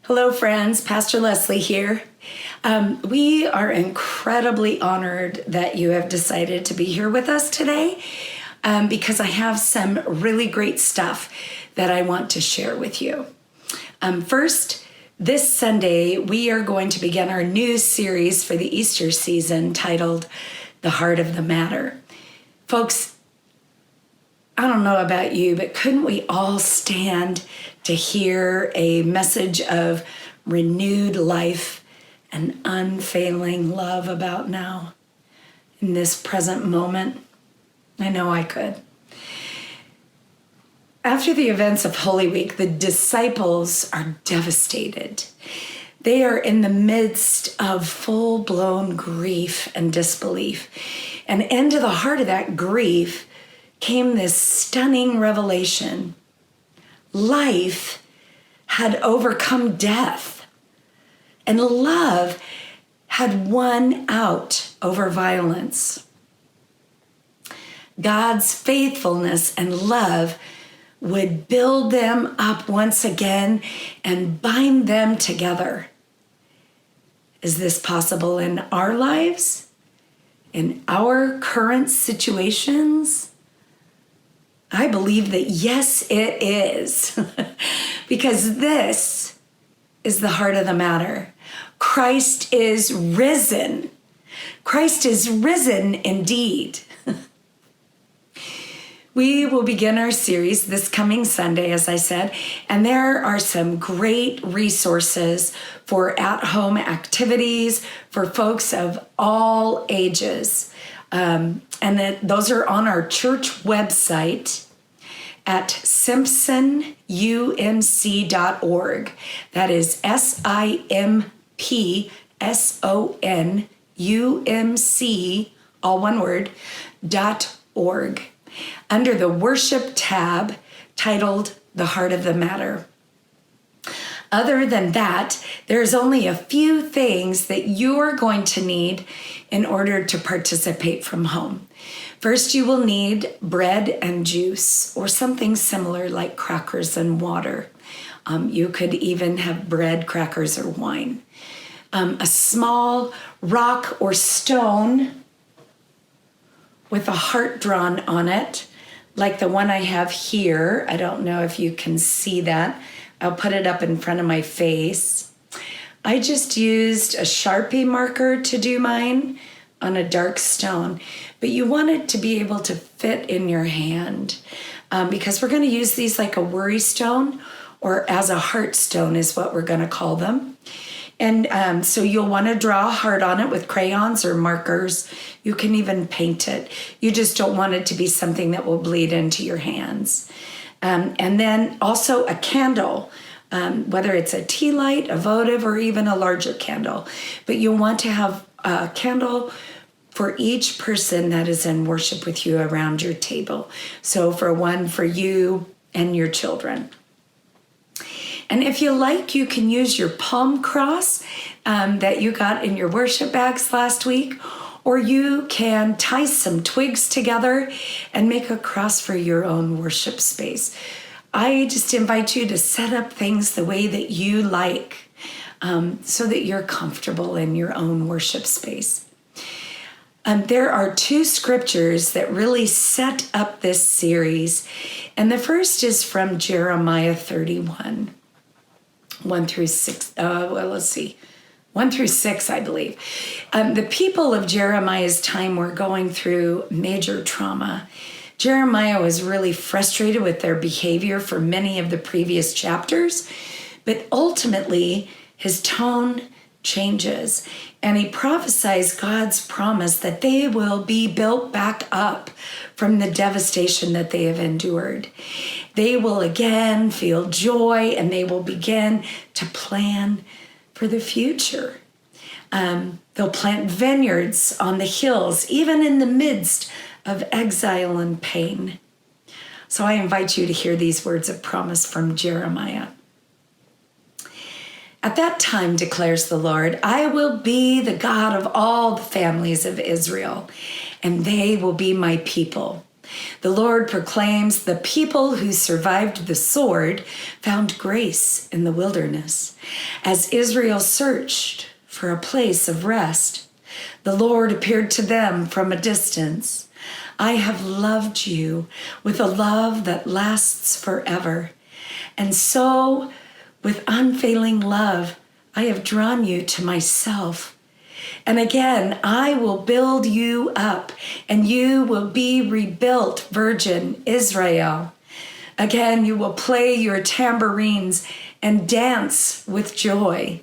Hello, friends. Pastor Lesli here. We are incredibly honored that you have decided to be here with us today because I have some really great stuff that I want to share with you. First, this Sunday, we are going to begin our new series for the Easter season titled The Heart of the Matter. Folks, I don't know about you, but couldn't we all stand to hear a message of renewed life and unfailing love about now in this present moment? I know I could. After the events of Holy Week, the disciples are devastated. They are in the midst of full-blown grief and disbelief. And into the heart of that grief came this stunning revelation. Life had overcome death, and love had won out over violence. God's faithfulness and love would build them up once again and bind them together. Is this possible in our lives? In our current situations? I believe that yes, it is. Because this is the heart of the matter. Christ is risen. Christ is risen indeed. We will begin our series this coming Sunday, as I said, and there are some great resources for at-home activities for folks of all ages. Those are on our church website at simpsonumc.org. That is SIMPSONUMC, all one word, .org. Under the worship tab titled The Heart of the Matter. Other than that, there's only a few things that you're going to need in order to participate from home. First, you will need bread and juice or something similar like crackers and water. You could even have bread, crackers, or wine. A small rock or stone with a heart drawn on it, like the one I have here. I don't know if you can see that. I'll put it up in front of my face. I just used a Sharpie marker to do mine on a dark stone, but you want it to be able to fit in your hand because we're going to use these like a worry stone, or as a heart stone is what we're going to call them. And so you'll want to draw a heart on it with crayons or markers. You can even paint it. You just don't want it to be something that will bleed into your hands. And then also a candle, whether it's a tea light, a votive, or even a larger candle. But you'll want to have a candle for each person that is in worship with you around your table. So for one for you and your children. And if you like, you can use your palm cross that you got in your worship bags last week, or you can tie some twigs together and make a cross for your own worship space. I just invite you to set up things the way that you like so that you're comfortable in your own worship space. There are two scriptures that really set up this series. And the first is from Jeremiah 31. 1 through 6, 1 through 6, I believe. The people of Jeremiah's time were going through major trauma. Jeremiah was really frustrated with their behavior for many of the previous chapters, but ultimately his tone changes, and he prophesies God's promise that they will be built back up from the devastation that they have endured. They will again feel joy, and they will begin to plan for the future. They'll plant vineyards on the hills, even in the midst of exile and pain. So I invite you to hear these words of promise from Jeremiah. At that time, declares the Lord, I will be the God of all the families of Israel, and they will be my people. The Lord proclaims, the people who survived the sword found grace in the wilderness. As Israel searched for a place of rest, the Lord appeared to them from a distance. I have loved you with a love that lasts forever. And so, with unfailing love, I have drawn you to myself. And again, I will build you up, and you will be rebuilt, virgin Israel. Again, you will play your tambourines and dance with joy.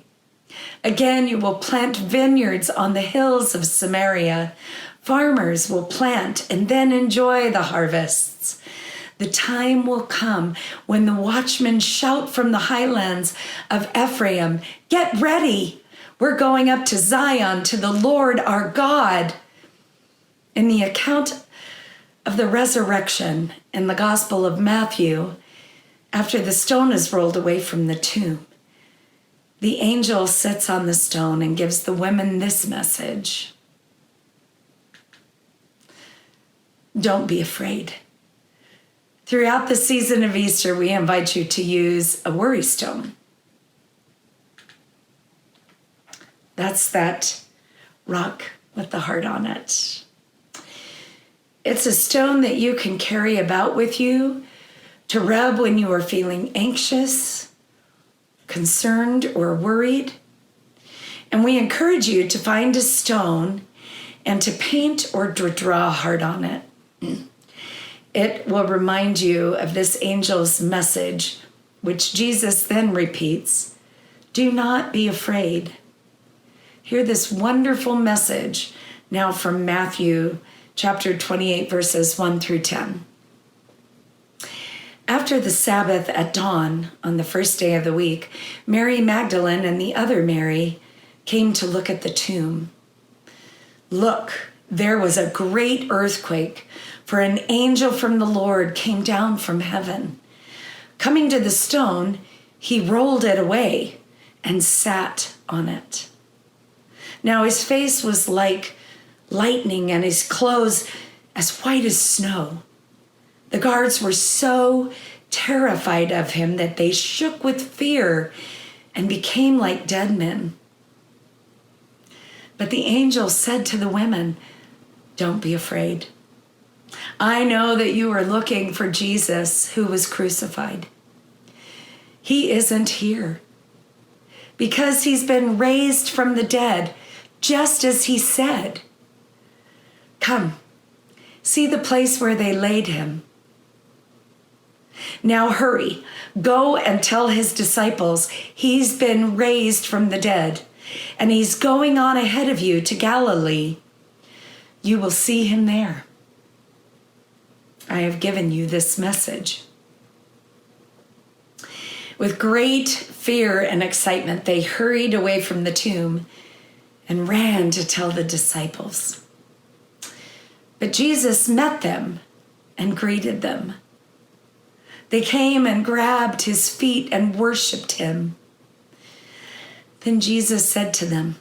Again, you will plant vineyards on the hills of Samaria. Farmers will plant and then enjoy the harvests. The time will come when the watchmen shout from the highlands of Ephraim, "Get ready! We're going up to Zion, to the Lord our God." In the account of the resurrection in the Gospel of Matthew, after the stone is rolled away from the tomb, the angel sits on the stone and gives the women this message: don't be afraid. Throughout the season of Easter, we invite you to use a worry stone. That's that rock with the heart on it. It's a stone that you can carry about with you to rub when you are feeling anxious, concerned, or worried. And we encourage you to find a stone and to paint or to draw a heart on it. It will remind you of this angel's message, which Jesus then repeats: do not be afraid. Hear this wonderful message now from Matthew chapter 28, verses 1 through 10. After the Sabbath at dawn on the first day of the week, Mary Magdalene and the other Mary came to look at the tomb. Look, there was a great earthquake, for an angel from the Lord came down from heaven. Coming to the stone, he rolled it away and sat on it. Now his face was like lightning and his clothes as white as snow. The guards were so terrified of him that they shook with fear and became like dead men. But the angel said to the women, don't be afraid. I know that you are looking for Jesus who was crucified. He isn't here, because he's been raised from the dead, just as he said. Come, see the place where they laid him. Now hurry, go and tell his disciples he's been raised from the dead, and he's going on ahead of you to Galilee. You will see him there. I have given you this message. With great fear and excitement, they hurried away from the tomb and ran to tell the disciples. But Jesus met them and greeted them. They came and grabbed his feet and worshiped him. Then Jesus said to them,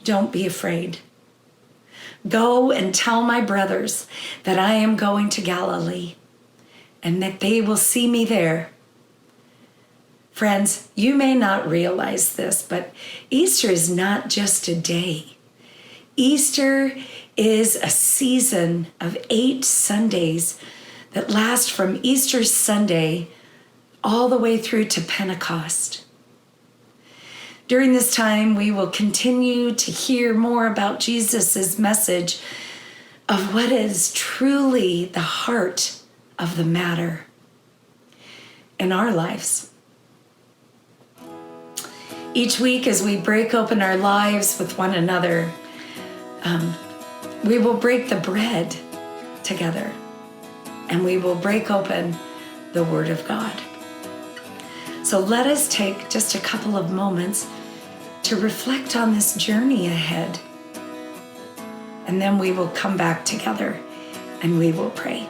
don't be afraid. Go and tell my brothers that I am going to Galilee and that they will see me there. Friends, you may not realize this, but Easter is not just a day. Easter is a season of 8 Sundays that last from Easter Sunday all the way through to Pentecost. During this time, we will continue to hear more about Jesus' message of what is truly the heart of the matter in our lives. Each week, as we break open our lives with one another, we will break the bread together, and we will break open the Word of God. So let us take just a couple of moments to reflect on this journey ahead. And then we will come back together and we will pray.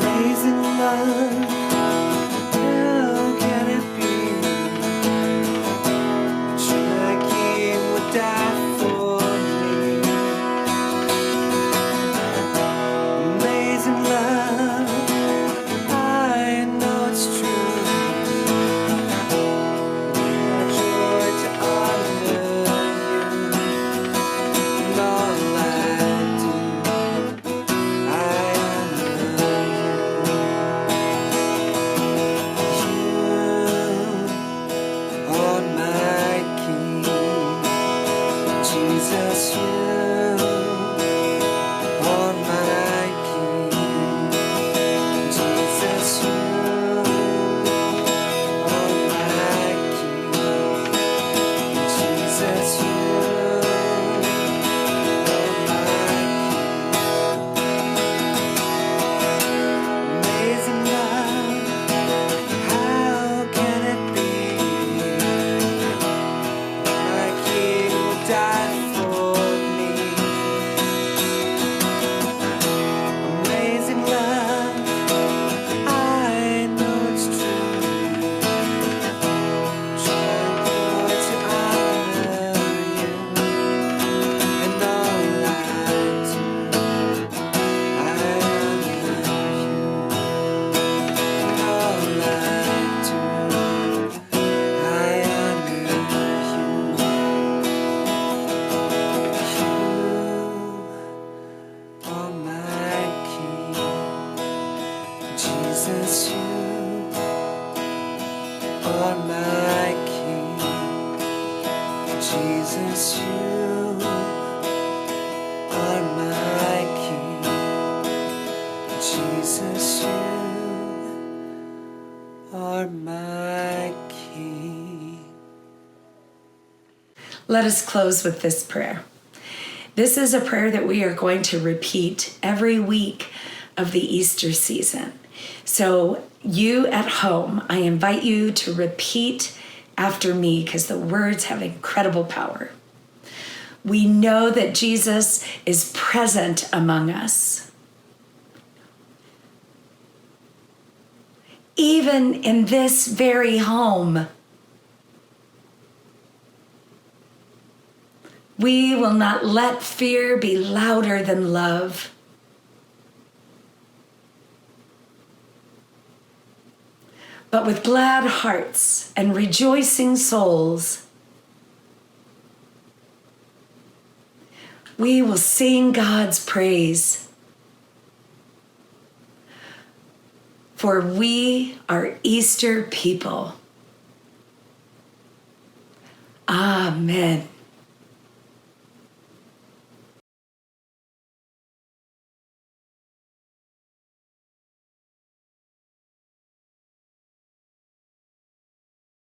Amazing love, how can it be? Like he would die for me. are my King. Let us close with this prayer. This is a prayer that we are going to repeat every week of the Easter season. So you at home, I invite you to repeat after me because the words have incredible power. We know that Jesus is present among us. Even in this very home, we will not let fear be louder than love. But with glad hearts and rejoicing souls, we will sing God's praise. For we are Easter people. Amen.